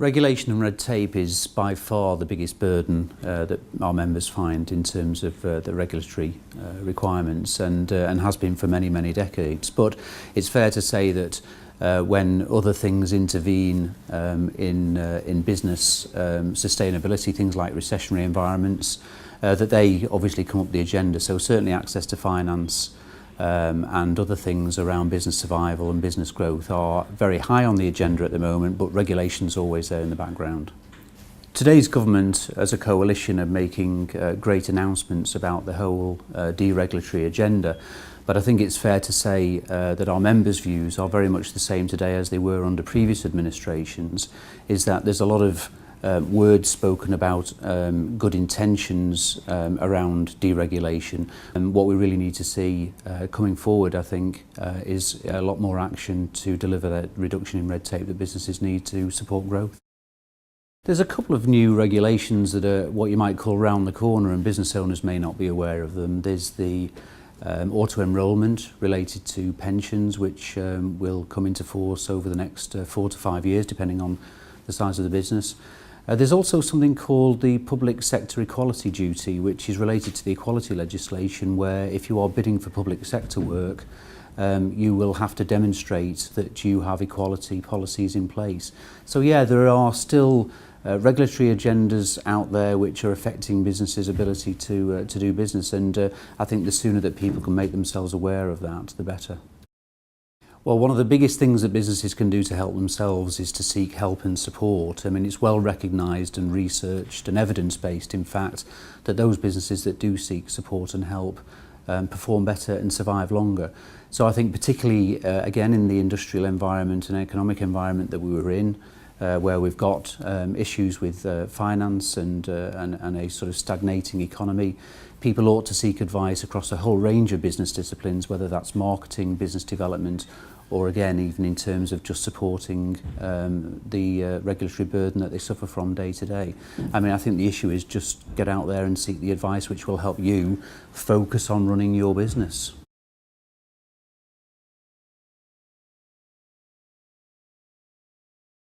Regulation and red tape is by far the biggest burden that our members find in terms of the regulatory requirements and has been for many, many decades. But it's fair to say that when other things intervene in business sustainability, things like recessionary environments, that they obviously come up the agenda. So certainly access to finance and other things around business survival and business growth are very high on the agenda at the moment, but regulation's always there in the background. Today's government, as a coalition, are making great announcements about the whole deregulatory agenda, but I think it's fair to say that our members' views are very much the same today as they were under previous administrations, is that there's a lot of words spoken about good intentions around deregulation, and what we really need to see coming forward, I think, is a lot more action to deliver that reduction in red tape that businesses need to support growth. There's a couple of new regulations that are what you might call round the corner, and business owners may not be aware of them. There's the auto-enrolment related to pensions, which will come into force over the next 4 to 5 years, depending on the size of the business. There's also something called the public sector equality duty, which is related to the equality legislation, where if you are bidding for public sector work, you will have to demonstrate that you have equality policies in place. So yeah, there are still regulatory agendas out there which are affecting businesses' ability to do business, and I think the sooner that people can make themselves aware of that, the better. Well, one of the biggest things that businesses can do to help themselves is to seek help and support. I mean, it's well recognised and researched and evidence-based, in fact, that those businesses that do seek support and help perform better and survive longer. So I think particularly, again, in the industrial environment and economic environment that we were in, where we've got issues with finance and a sort of stagnating economy, people ought to seek advice across a whole range of business disciplines, whether that's marketing, business development, or again, even in terms of just supporting the regulatory burden that they suffer from day to day. I mean, I think the issue is just get out there and seek the advice which will help you focus on running your business.